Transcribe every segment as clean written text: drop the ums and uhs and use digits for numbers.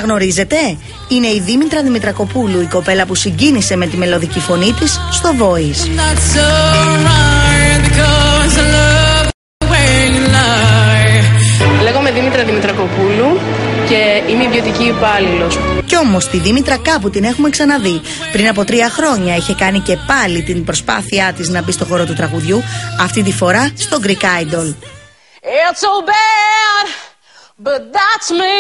αναγνωρίζετε? Είναι η Δήμητρα Δημητρακοπούλου, η κοπέλα που συγκίνησε με τη μελωδική φωνή της στο Voice. Λέγομαι Δήμητρα Δημητρακοπούλου και είμαι ιδιωτική υπάλληλος. Κι όμως τη Δήμητρα κάπου την έχουμε ξαναδεί. Πριν από 3 χρόνια είχε κάνει και πάλι την προσπάθειά της να μπει στο χώρο του τραγουδιού, αυτή τη φορά στο Greek Idol. It's so bad, but that's me.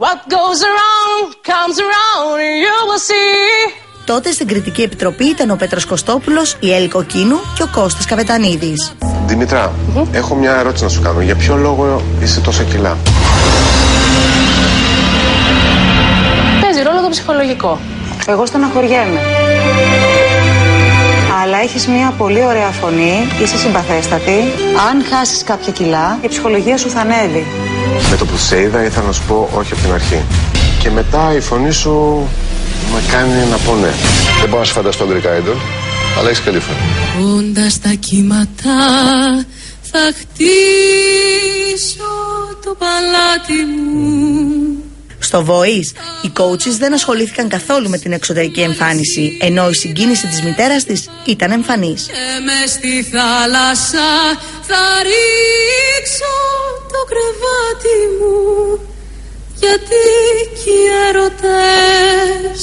What goes around, comes around, you will see. Τότε στην κριτική επιτροπή ήταν ο Πέτρος Κωστόπουλος, η Έλλη Κοκκίνου και ο Κώστας Καβετανίδης. Δήμητρα, έχω μια ερώτηση να σου κάνω. Για ποιο λόγο είσαι τόσο κιλά? Παίζει ρόλο το ψυχολογικό. Εγώ στεναχωριέμαι. Αλλά έχεις μια πολύ ωραία φωνή, είσαι συμπαθέστατη. Αν χάσεις κάποια κιλά, η ψυχολογία σου θα ανέβει. Με το που σε είδα ήθελα να σου πω όχι από την αρχή. Και μετά η φωνή σου με κάνει να πω ναι. Δεν μπορώ να σε φανταστώ Greek Idol, αλλά έχεις καλή φωνή. Όντας τα κύματα θα χτίσω το παλάτι μου. Στο Voice, οι coaches δεν ασχολήθηκαν καθόλου με την εξωτερική εμφάνιση, ενώ η συγκίνηση της μητέρας της ήταν εμφανής. Και μες στη θάλασσα θα ρίξω το κρεβάτι μου, γιατί κι οι έρωτες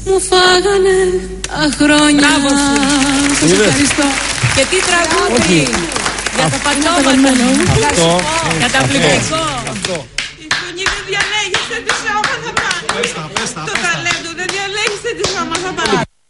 μου φάγανε τα χρόνια. Μπράβο σου. Σας ευχαριστώ. Και τι τραγούδι για το πατώματο. Αυτό. Καταπληκτικό. Η φωνή δεν διαλέγει, δεν της άμαθα πάνω. Το ταλέντο δεν διαλέγει, δεν της άμαθα πάνω.